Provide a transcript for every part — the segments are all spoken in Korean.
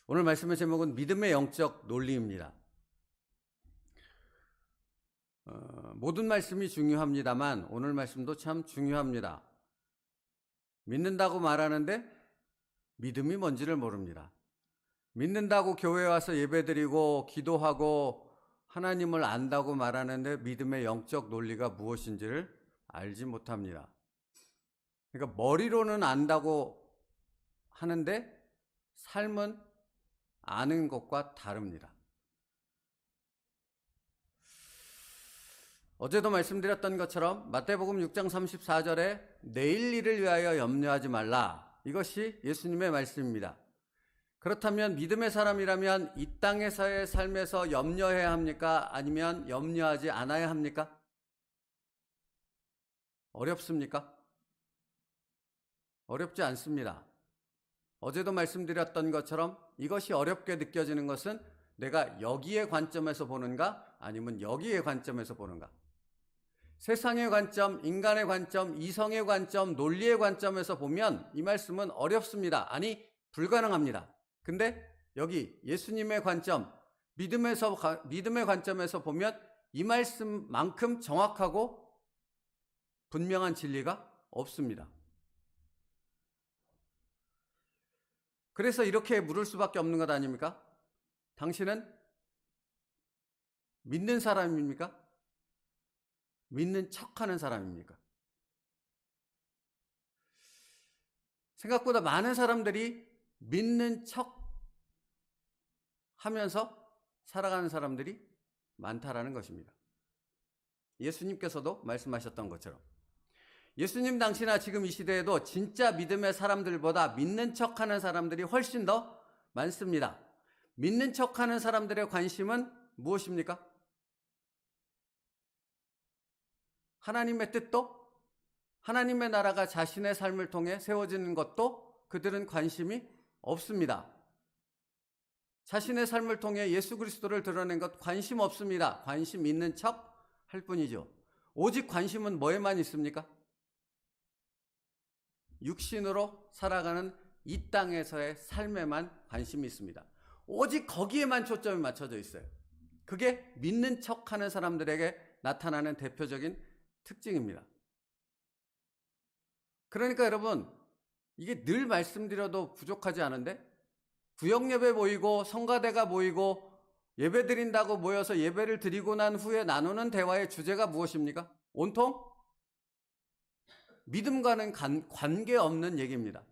오늘 말씀의 제목은 믿음의 영적 논리입니다. 모든 말씀이 중요합니다만 오늘 말씀도 참 중요합니다. 믿는다고 말하는데 믿음이 뭔지를 모릅니다. 믿는다고 교회에 와서 예배드리고 기도하고 하나님을 안다고 말하는데 믿음의 영적 논리가 무엇인지를 알지 못합니다. 그러니까 머리로는 안다고 하는데 삶은 아는 것과 다릅니다. 어제도 말씀드렸던 것처럼 마태복음 6장 34절에 내일 일을 위하여 염려하지 말라. 이것이 예수님의 말씀입니다. 그렇다면 믿음의 사람이라면 이 땅에서의 삶에서 염려해야 합니까? 아니면 염려하지 않아야 합니까? 어렵습니까? 어렵지 않습니다. 어제도 말씀드렸던 것처럼 이것이 어렵게 느껴지는 것은 내가 여기의 관점에서 보는가 아니면 여기의 관점에서 보는가. 세상의 관점, 인간의 관점, 이성의 관점, 논리의 관점에서 보면 이 말씀은 어렵습니다. 아니 불가능합니다. 근데 여기 예수님의 관점, 믿음의 관점에서 보면 이 말씀만큼 정확하고 분명한 진리가 없습니다. 그래서 이렇게 물을 수밖에 없는 것 아닙니까? 당신은 믿는 사람입니까? 믿는 척하는 사람입니까? 생각보다 많은 사람들이 믿는 척 하면서 살아가는 사람들이 많다라는 것입니다. 예수님께서도 말씀하셨던 것처럼 예수님 당시나 지금 이 시대에도 진짜 믿음의 사람들보다 믿는 척하는 사람들이 훨씬 더 많습니다. 믿는 척하는 사람들의 관심은 무엇입니까? 하나님의 뜻도 하나님의 나라가 자신의 삶을 통해 세워지는 것도 그들은 관심이 없습니다. 자신의 삶을 통해 예수 그리스도를 드러낸 것 관심 없습니다. 관심 있는 척 할 뿐이죠. 오직 관심은 뭐에만 있습니까? 육신으로 살아가는 이 땅에서의 삶에만 관심이 있습니다. 오직 거기에만 초점이 맞춰져 있어요. 그게 믿는 척하는 사람들에게 나타나는 대표적인 특징입니다. 그러니까 여러분, 이게 늘 말씀드려도 부족하지 않은데 구역예배 모이고 성가대가 모이고 예배 드린다고 모여서 예배를 드리고 난 후에 나누는 대화의 주제가 무엇입니까? 온통 믿음과는 관계없는 얘기입니다.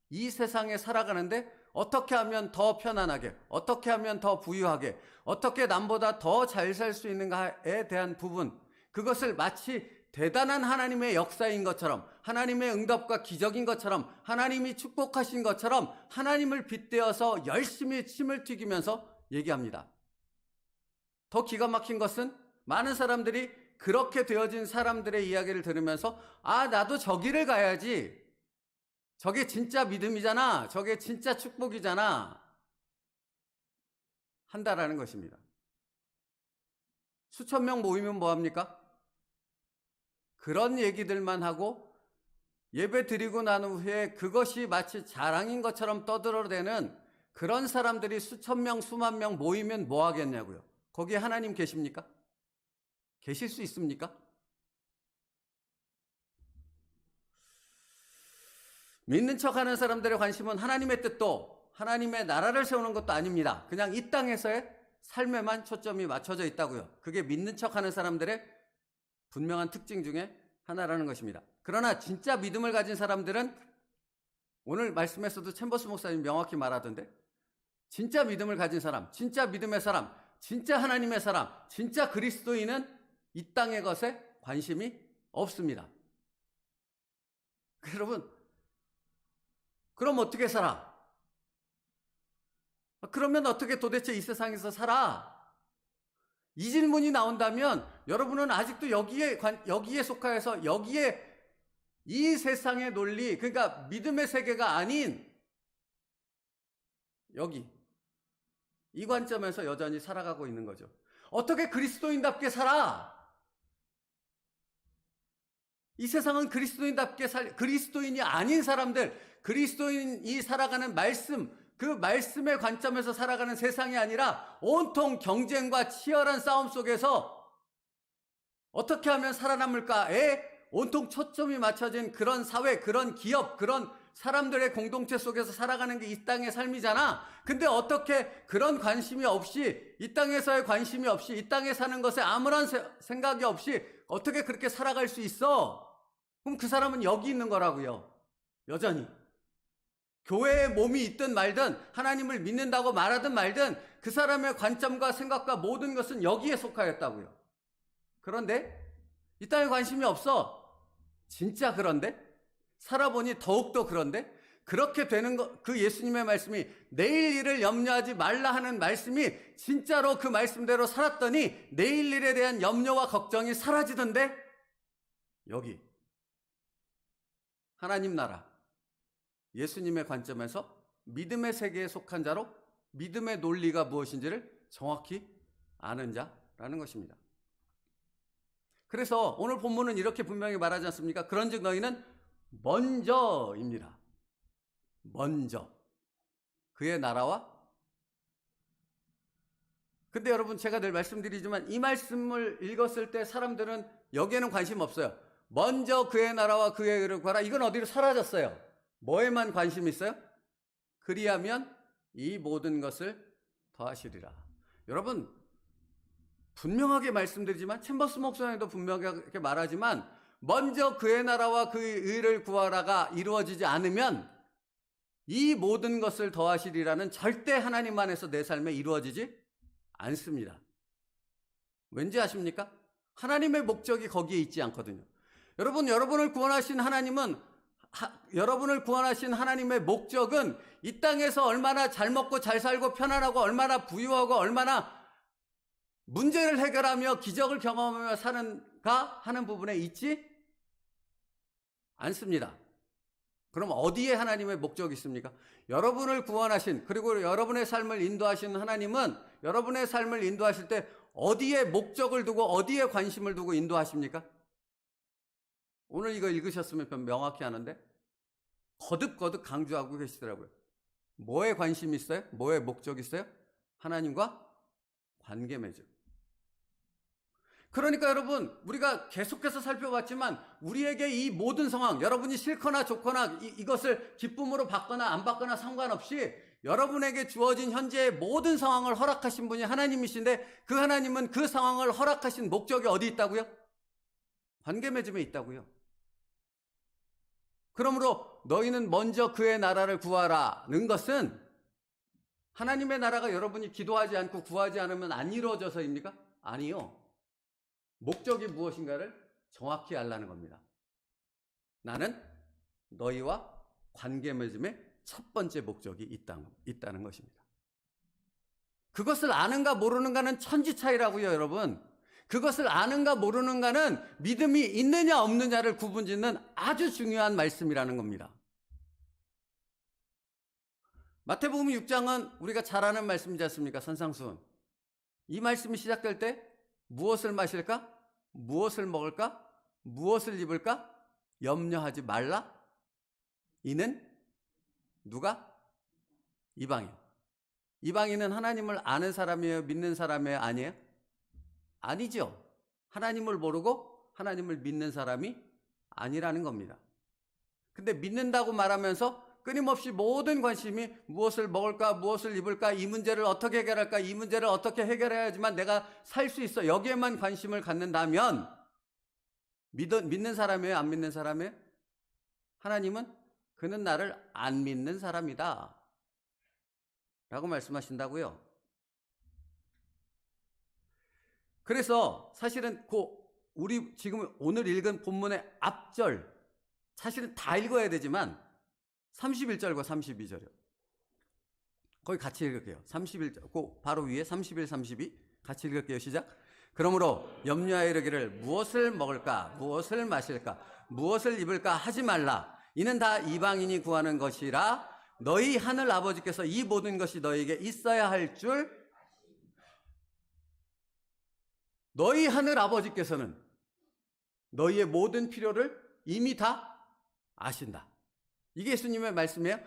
이 세상에 살아가는데 어떻게 하면 더 편안하게, 어떻게 하면 더 부유하게, 어떻게 남보다 더 잘 살 수 있는가에 대한 부분, 그것을 마치 대단한 하나님의 역사인 것처럼, 하나님의 응답과 기적인 것처럼, 하나님이 축복하신 것처럼 하나님을 빗대어서 열심히 침을 튀기면서 얘기합니다. 더 기가 막힌 것은 많은 사람들이 그렇게 되어진 사람들의 이야기를 들으면서 나도 저기를 가야지. 저게 진짜 믿음이잖아. 저게 진짜 축복이잖아. 한다라는 것입니다. 수천 명 모이면 뭐합니까? 그런 얘기들만 하고 예배 드리고 난 후에 그것이 마치 자랑인 것처럼 떠들어대는 그런 사람들이 수천 명, 수만 명 모이면 뭐 하겠냐고요. 거기에 하나님 계십니까? 계실 수 있습니까? 믿는 척하는 사람들의 관심은 하나님의 뜻도 하나님의 나라를 세우는 것도 아닙니다. 그냥 이 땅에서의 삶에만 초점이 맞춰져 있다고요. 그게 믿는 척하는 사람들의 분명한 특징 중에 하나라는 것입니다. 그러나 진짜 믿음을 가진 사람들은 오늘 말씀에서도 챔버스 목사님 명확히 말하던데 진짜 믿음을 가진 사람, 진짜 믿음의 사람, 진짜 하나님의 사람, 진짜 그리스도인은 이 땅의 것에 관심이 없습니다. 여러분, 그럼 어떻게 살아? 그러면 어떻게 도대체 이 세상에서 살아? 이 질문이 나온다면 여러분은 아직도 여기에 속하여서 여기에 이 세상의 논리, 그러니까 믿음의 세계가 아닌 여기 이 관점에서 여전히 살아가고 있는 거죠. 어떻게 그리스도인답게 살아? 이 세상은 그리스도인답게 그리스도인이 아닌 사람들, 그리스도인이 살아가는 말씀, 그 말씀의 관점에서 살아가는 세상이 아니라 온통 경쟁과 치열한 싸움 속에서 어떻게 하면 살아남을까에 온통 초점이 맞춰진 그런 사회, 그런 기업, 그런 사람들의 공동체 속에서 살아가는 게 이 땅의 삶이잖아. 근데 어떻게 그런 관심이 없이, 이 땅에서의 관심이 없이, 이 땅에 사는 것에 아무런 생각이 없이 어떻게 그렇게 살아갈 수 있어? 그럼 그 사람은 여기 있는 거라고요. 여전히. 교회에 몸이 있든 말든, 하나님을 믿는다고 말하든 말든 그 사람의 관점과 생각과 모든 것은 여기에 속하였다고요. 그런데 이 땅에 관심이 없어. 진짜 그런데? 살아보니 더욱더 그런데? 그렇게 되는 거, 그 예수님의 말씀이 내일 일을 염려하지 말라 하는 말씀이 진짜로 그 말씀대로 살았더니 내일 일에 대한 염려와 걱정이 사라지던데? 여기 하나님 나라, 예수님의 관점에서 믿음의 세계에 속한 자로 믿음의 논리가 무엇인지를 정확히 아는 자라는 것입니다. 그래서 오늘 본문은 이렇게 분명히 말하지 않습니까? 그런즉 너희는 먼저입니다. 먼저. 그의 나라와. 근데 여러분, 제가 늘 말씀드리지만 이 말씀을 읽었을 때 사람들은 여기에는 관심 없어요. 먼저 그의 나라와 그의 의를 구하라. 이건 어디로 사라졌어요? 뭐에만 관심이 있어요? 그리하면 이 모든 것을 더하시리라. 여러분, 분명하게 말씀드리지만, 챔버스 목사님도 분명하게 말하지만, 먼저 그의 나라와 그의 의를 구하라가 이루어지지 않으면 이 모든 것을 더하시리라는 절대 하나님 안에서 내 삶에 이루어지지 않습니다. 왠지 아십니까? 하나님의 목적이 거기에 있지 않거든요. 여러분, 여러분을 구원하신 하나님은, 여러분을 구원하신 하나님의 목적은 이 땅에서 얼마나 잘 먹고 잘 살고 편안하고 얼마나 부유하고 얼마나 문제를 해결하며 기적을 경험하며 사는가 하는 부분에 있지 않습니다. 그럼 어디에 하나님의 목적이 있습니까? 여러분을 구원하신, 그리고 여러분의 삶을 인도하시는 하나님은 여러분의 삶을 인도하실 때 어디에 목적을 두고 어디에 관심을 두고 인도하십니까? 오늘 이거 읽으셨으면 명확히 하는데 거듭거듭 강조하고 계시더라고요. 뭐에 관심이 있어요? 뭐에 목적이 있어요? 하나님과 관계 맺음. 그러니까 여러분, 우리가 계속해서 살펴봤지만 우리에게 이 모든 상황, 여러분이 싫거나 좋거나 이것을 기쁨으로 받거나 안 받거나 상관없이 여러분에게 주어진 현재의 모든 상황을 허락하신 분이 하나님이신데, 그 하나님은 그 상황을 허락하신 목적이 어디 있다고요? 관계 맺음에 있다고요. 그러므로 너희는 먼저 그의 나라를 구하라는 것은 하나님의 나라가 여러분이 기도하지 않고 구하지 않으면 안 이루어져서입니까? 아니요. 목적이 무엇인가를 정확히 알라는 겁니다. 나는 너희와 관계 맺음의 첫 번째 목적이 있다는 것입니다. 그것을 아는가 모르는가는 천지 차이라고요, 여러분. 그것을 아는가 모르는가는 믿음이 있느냐 없느냐를 구분짓는 아주 중요한 말씀이라는 겁니다. 마태복음 6장은 우리가 잘 아는 말씀이지 않습니까? 선상수훈. 이 말씀이 시작될 때 무엇을 마실까? 무엇을 먹을까? 무엇을 입을까? 염려하지 말라. 이는 누가? 이방인. 이방인은 하나님을 아는 사람이에요? 믿는 사람이에요? 아니에요? 아니죠. 하나님을 모르고 하나님을 믿는 사람이 아니라는 겁니다. 근데 믿는다고 말하면서 끊임없이 모든 관심이 무엇을 먹을까, 무엇을 입을까, 이 문제를 어떻게 해결할까, 이 문제를 어떻게 해결해야지만 내가 살 수 있어, 여기에만 관심을 갖는다면 믿는 사람이에요? 안 믿는 사람이에요? 하나님은 그는 나를 안 믿는 사람이다 라고 말씀하신다고요. 그래서 사실은 우리 지금 오늘 읽은 본문의 앞절, 사실은 다 읽어야 되지만 31절과 32절이요. 거기 같이 읽을게요. 31절, 바로 위에 31, 32 같이 읽을게요. 시작. 그러므로 염려하여 이르기를 무엇을 먹을까, 무엇을 마실까, 무엇을 입을까 하지 말라. 이는 다 이방인이 구하는 것이라. 너희 하늘 아버지께서 이 모든 것이 너희에게 있어야 할 줄. 너희 하늘 아버지께서는 너희의 모든 필요를 이미 다 아신다. 이게 예수님의 말씀이에요.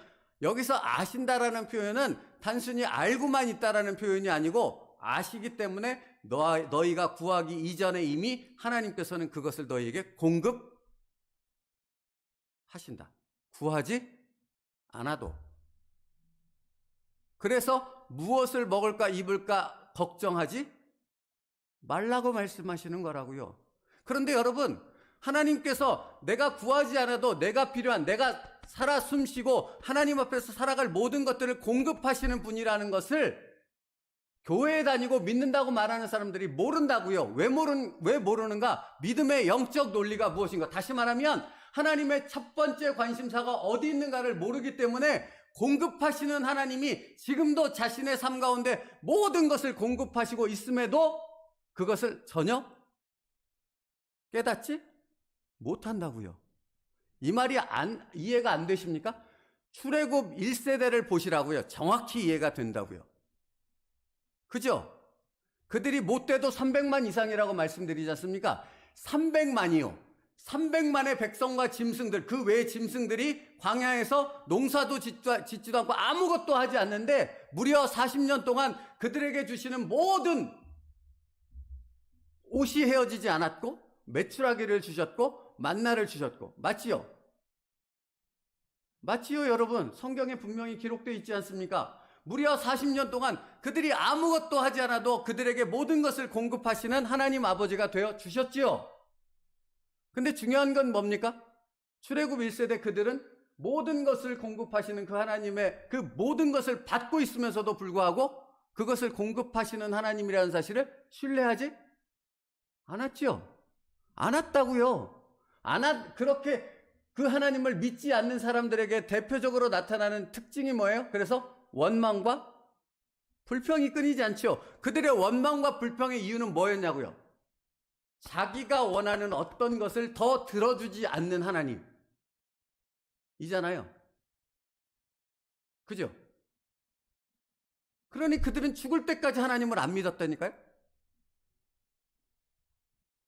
여기서 아신다라는 표현은 단순히 알고만 있다라는 표현이 아니고 아시기 때문에 너희가 구하기 이전에 이미 하나님께서는 그것을 너희에게 공급하신다. 구하지 않아도. 그래서 무엇을 먹을까 입을까 걱정하지 말라고 말씀하시는 거라고요. 그런데 여러분, 하나님께서 내가 구하지 않아도 내가 필요한, 내가 살아 숨쉬고 하나님 앞에서 살아갈 모든 것들을 공급하시는 분이라는 것을 교회에 다니고 믿는다고 말하는 사람들이 모른다고요. 왜 모르는가? 믿음의 영적 논리가 무엇인가? 다시 말하면 하나님의 첫 번째 관심사가 어디 있는가를 모르기 때문에 공급하시는 하나님이 지금도 자신의 삶 가운데 모든 것을 공급하시고 있음에도 그것을 전혀 깨닫지 못한다고요. 이 말이 이해가 안 되십니까? 출애굽 1세대를 보시라고요. 정확히 이해가 된다고요. 그죠? 그들이 못돼도 300만 이상이라고 말씀드리지 않습니까? 300만이요. 300만의 백성과 짐승들, 그 외의 짐승들이 광야에서 농사도 짓지도 않고 아무것도 하지 않는데 무려 40년 동안 그들에게 주시는 모든 옷이 헤어지지 않았고 메추라기를 주셨고 만나를 주셨고 맞지요? 맞지요, 여러분? 성경에 분명히 기록되어 있지 않습니까? 무려 40년 동안 그들이 아무것도 하지 않아도 그들에게 모든 것을 공급하시는 하나님 아버지가 되어 주셨지요. 근데 중요한 건 뭡니까? 출애굽 1세대 그들은 모든 것을 공급하시는 그 하나님의 그 모든 것을 받고 있으면서도 불구하고 그것을 공급하시는 하나님이라는 사실을 신뢰하지 않았지요. 않았다고요. 그렇게 그 하나님을 믿지 않는 사람들에게 대표적으로 나타나는 특징이 뭐예요? 그래서 원망과 불평이 끊이지 않죠. 그들의 원망과 불평의 이유는 뭐였냐고요? 자기가 원하는 어떤 것을 더 들어주지 않는 하나님 이잖아요. 그죠? 그러니 그들은 죽을 때까지 하나님을 안 믿었다니까요.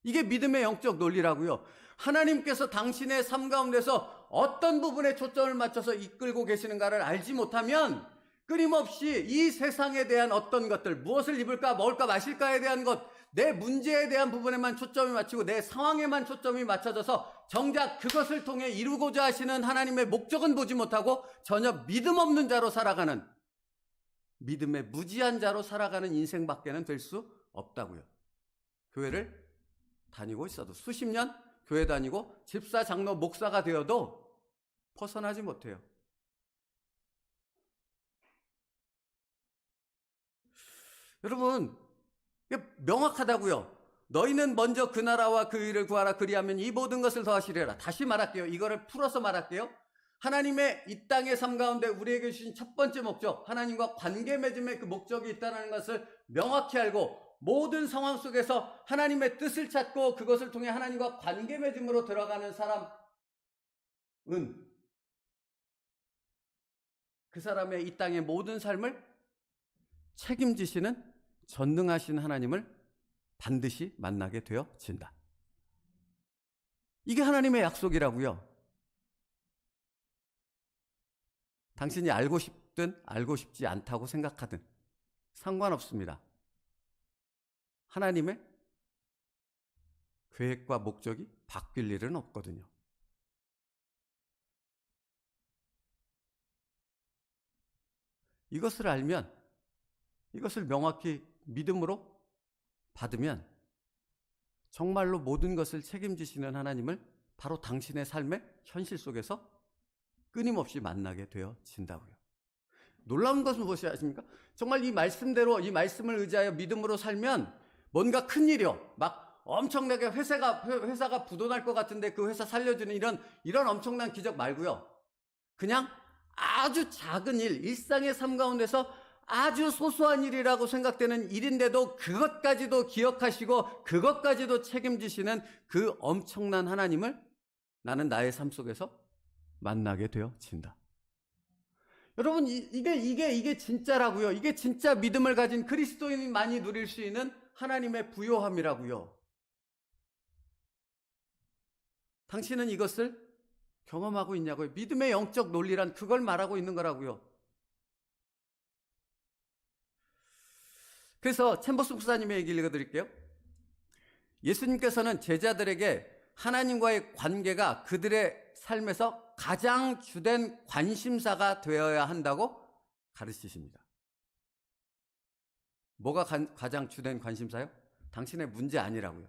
이게 믿음의 영적 논리라고요. 하나님께서 당신의 삶 가운데서 어떤 부분에 초점을 맞춰서 이끌고 계시는가를 알지 못하면 끊임없이 이 세상에 대한 어떤 것들, 무엇을 입을까, 먹을까, 마실까에 대한 것, 내 문제에 대한 부분에만 초점이 맞추고 내 상황에만 초점이 맞춰져서 정작 그것을 통해 이루고자 하시는 하나님의 목적은 보지 못하고 전혀 믿음 없는 자로 살아가는, 믿음의 무지한 자로 살아가는 인생밖에는 될 수 없다고요. 교회를 다니고 있어도 수십 년 교회 다니고 집사, 장로, 목사가 되어도 벗어나지 못해요. 여러분, 명확하다고요. 너희는 먼저 그 나라와 그 의를 구하라. 그리하면 이 모든 것을 더하시리라. 다시 말할게요. 이거를 풀어서 말할게요. 하나님의 이 땅의 삶 가운데 우리에게 주신 첫 번째 목적, 하나님과 관계 맺음의 그 목적이 있다는 것을 명확히 알고 모든 상황 속에서 하나님의 뜻을 찾고 그것을 통해 하나님과 관계 맺음으로 들어가는 사람은 그 사람의 이 땅의 모든 삶을 책임지시는 전능하신 하나님을 반드시 만나게 되어진다. 이게 하나님의 약속이라고요. 당신이 알고 싶든 알고 싶지 않다고 생각하든 상관없습니다. 하나님의 계획과 목적이 바뀔 일은 없거든요. 이것을 알면, 이것을 명확히 믿음으로 받으면 정말로 모든 것을 책임지시는 하나님을 바로 당신의 삶의 현실 속에서 끊임없이 만나게 되어진다고요. 놀라운 것은 무엇이 아십니까? 정말 이 말씀대로, 이 말씀을 의지하여 믿음으로 살면 뭔가 큰일이요, 막 엄청나게 회사가 부도날 것 같은데 그 회사 살려주는 이런 엄청난 기적 말고요, 그냥 아주 작은 일, 일상의 삶 가운데서 아주 소소한 일이라고 생각되는 일인데도 그것까지도 기억하시고 그것까지도 책임지시는 그 엄청난 하나님을 나는 나의 삶 속에서 만나게 되어진다. 여러분, 이게 진짜라고요. 이게 진짜 믿음을 가진 그리스도인만이 누릴 수 있는 하나님의 부요함이라고요. 당신은 이것을 경험하고 있냐고요. 믿음의 영적 논리란 그걸 말하고 있는 거라고요. 그래서 챔버스 목사님의 얘기를 읽어드릴게요. 예수님께서는 제자들에게 하나님과의 관계가 그들의 삶에서 가장 주된 관심사가 되어야 한다고 가르치십니다. 뭐가 가장 주된 관심사요? 당신의 문제 아니라고요.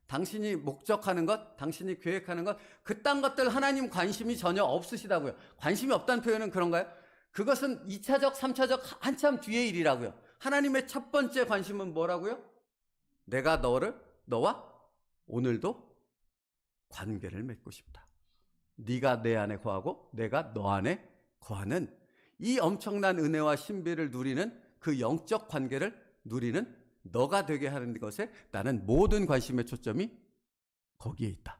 당신이 목적하는 것, 당신이 계획하는 것, 그딴 것들 하나님 관심이 전혀 없으시다고요. 관심이 없다는 표현은 그런가요? 그것은 2차적, 3차적 한참 뒤의 일이라고요. 하나님의 첫 번째 관심은 뭐라고요? 내가 너와 오늘도 관계를 맺고 싶다. 네가 내 안에 거하고 내가 너 안에 거하는 이 엄청난 은혜와 신비를 누리는 그 영적 관계를 누리는 너가 되게 하는 것에 나는 모든 관심의 초점이 거기에 있다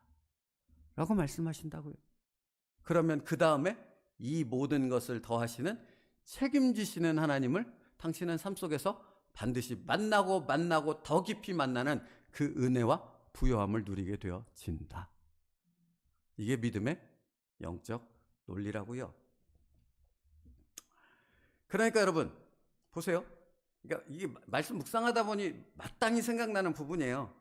라고 말씀하신다고요. 그러면 그 다음에 이 모든 것을 더하시는 책임지시는 하나님을 당신은 삶 속에서 반드시 만나고 더 깊이 만나는 그 은혜와 부요함을 누리게 되어진다. 이게 믿음의 영적 논리라고요. 그러니까 여러분 보세요. 그러니까 이게 말씀 묵상하다 보니 마땅히 생각나는 부분이에요.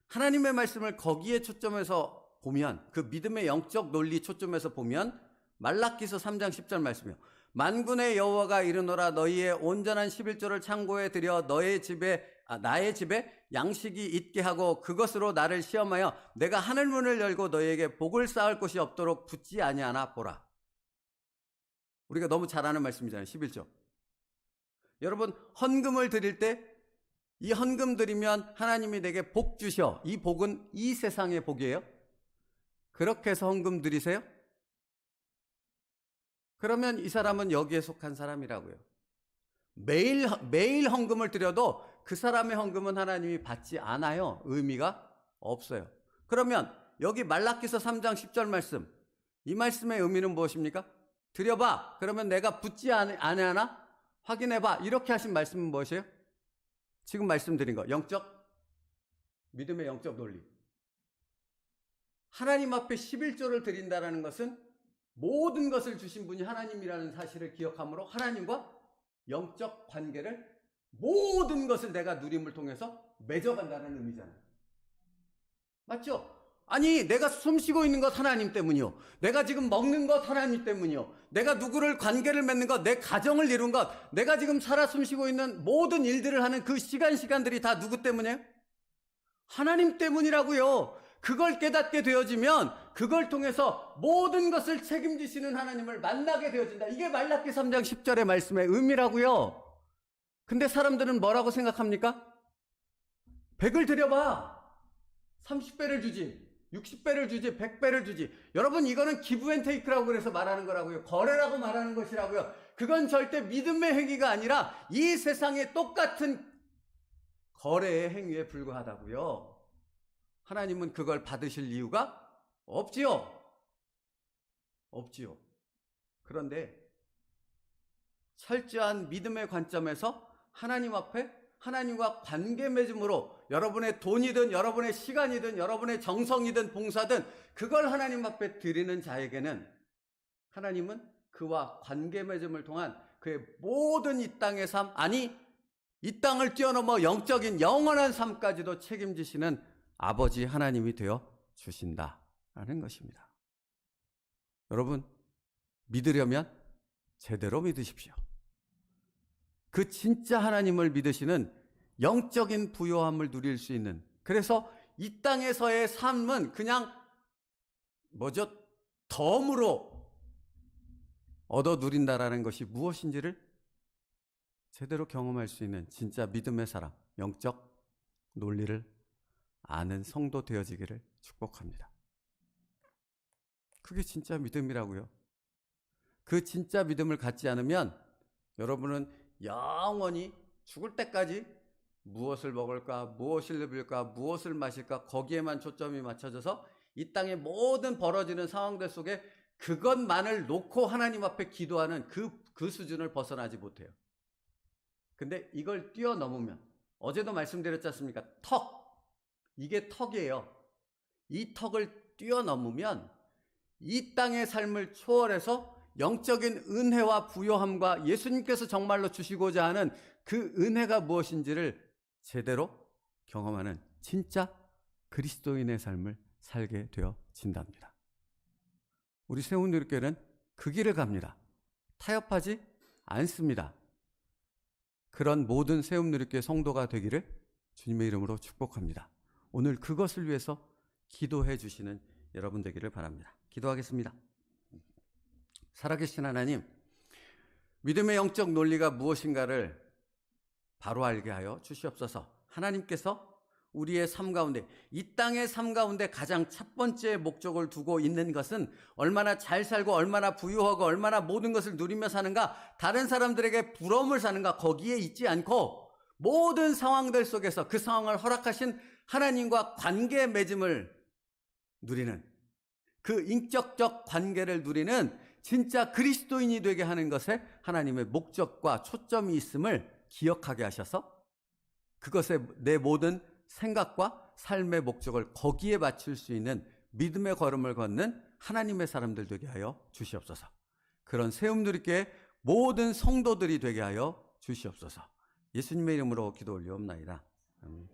하나님의 말씀을 거기에 초점해서 보면, 그 믿음의 영적 논리 초점에서 보면 말라기서 3장 10절 말씀이요. 만군의 여호와가 이르노라 너희의 온전한 11조를 창고에 들여 나의 집에 양식이 있게 하고 그것으로 나를 시험하여 내가 하늘문을 열고 너희에게 복을 쌓을 곳이 없도록 붙지 아니하나 보라. 우리가 너무 잘 아는 말씀이잖아요. 11조. 여러분 헌금을 드릴 때 이 헌금 드리면 하나님이 내게 복 주셔. 이 복은 이 세상의 복이에요. 그렇게 해서 헌금 드리세요? 그러면 이 사람은 여기에 속한 사람이라고요. 매일 헌금을 드려도 그 사람의 헌금은 하나님이 받지 않아요. 의미가 없어요. 그러면 여기 말라기서 3장 10절 말씀, 이 말씀의 의미는 무엇입니까? 드려봐. 그러면 내가 붙지 않으나 확인해봐. 이렇게 하신 말씀은 무엇이에요? 지금 말씀드린 거, 믿음의 영적 논리. 하나님 앞에 11조를 드린다는 것은 모든 것을 주신 분이 하나님이라는 사실을 기억함으로 하나님과 영적 관계를, 모든 것을 내가 누림을 통해서 맺어간다는 의미잖아요. 맞죠? 아니 내가 숨쉬고 있는 것 하나님 때문이요, 내가 지금 먹는 것 하나님 때문이요, 내가 누구를 관계를 맺는 것, 내 가정을 이룬 것, 내가 지금 살아 숨쉬고 있는 모든 일들을 하는 그 시간들이 다 누구 때문이에요? 하나님 때문이라고요. 그걸 깨닫게 되어지면 그걸 통해서 모든 것을 책임지시는 하나님을 만나게 되어진다. 이게 말라기 3장 10절의 말씀의 의미라고요. 근데 사람들은 뭐라고 생각합니까? 100을 드려봐. 30배를 주지, 60배를 주지, 100배를 주지. 여러분 이거는 기브앤테이크라고 그래서 말하는 거라고요. 거래라고 말하는 것이라고요. 그건 절대 믿음의 행위가 아니라 이 세상의 똑같은 거래의 행위에 불과하다고요. 하나님은 그걸 받으실 이유가 없지요. 그런데 철저한 믿음의 관점에서 하나님 앞에 하나님과 관계 맺음으로 여러분의 돈이든 여러분의 시간이든 여러분의 정성이든 봉사든 그걸 하나님 앞에 드리는 자에게는 하나님은 그와 관계 맺음을 통한 그의 모든 이 땅의 삶, 아니 이 땅을 뛰어넘어 영적인 영원한 삶까지도 책임지시는 아버지 하나님이 되어 주신다라는 것입니다. 여러분 믿으려면 제대로 믿으십시오. 그 진짜 하나님을 믿으시는 영적인 부요함을 누릴 수 있는, 그래서 이 땅에서의 삶은 그냥 덤으로 얻어 누린다라는 것이 무엇인지를 제대로 경험할 수 있는 진짜 믿음의 사람, 영적 논리를 아는 성도 되어지기를 축복합니다. 그게 진짜 믿음이라고요. 그 진짜 믿음을 갖지 않으면 여러분은 영원히 죽을 때까지 무엇을 먹을까, 무엇을 입을까, 무엇을 마실까, 거기에만 초점이 맞춰져서 이 땅의 모든 벌어지는 상황들 속에 그것만을 놓고 하나님 앞에 기도하는 그 수준을 벗어나지 못해요. 근데 이걸 뛰어넘으면, 어제도 말씀드렸지 않습니까? 이게 턱이에요. 이 턱을 뛰어넘으면 이 땅의 삶을 초월해서 영적인 은혜와 부요함과 예수님께서 정말로 주시고자 하는 그 은혜가 무엇인지를 제대로 경험하는 진짜 그리스도인의 삶을 살게 되어진답니다. 우리 세운누리교회는 그 길을 갑니다. 타협하지 않습니다. 그런 모든 세운누리교회 성도가 되기를 주님의 이름으로 축복합니다. 오늘 그것을 위해서 기도해 주시는 여러분 되기를 바랍니다. 기도하겠습니다. 살아계신 하나님, 믿음의 영적 논리가 무엇인가를 바로 알게 하여 주시옵소서. 하나님께서 우리의 삶 가운데, 이 땅의 삶 가운데 가장 첫 번째 목적을 두고 있는 것은 얼마나 잘 살고 얼마나 부유하고 얼마나 모든 것을 누리며 사는가, 다른 사람들에게 부러움을 사는가, 거기에 있지 않고 모든 상황들 속에서 그 상황을 허락하신 하나님과 관계 맺음을 누리는, 그 인격적 관계를 누리는 진짜 그리스도인이 되게 하는 것에 하나님의 목적과 초점이 있음을 기억하게 하셔서 그것에 내 모든 생각과 삶의 목적을 거기에 맞출 수 있는 믿음의 걸음을 걷는 하나님의 사람들 되게 하여 주시옵소서. 그런 세움누리교회 모든 성도들이 되게 하여 주시옵소서. 예수님의 이름으로 기도 올리옵나이다. 아멘.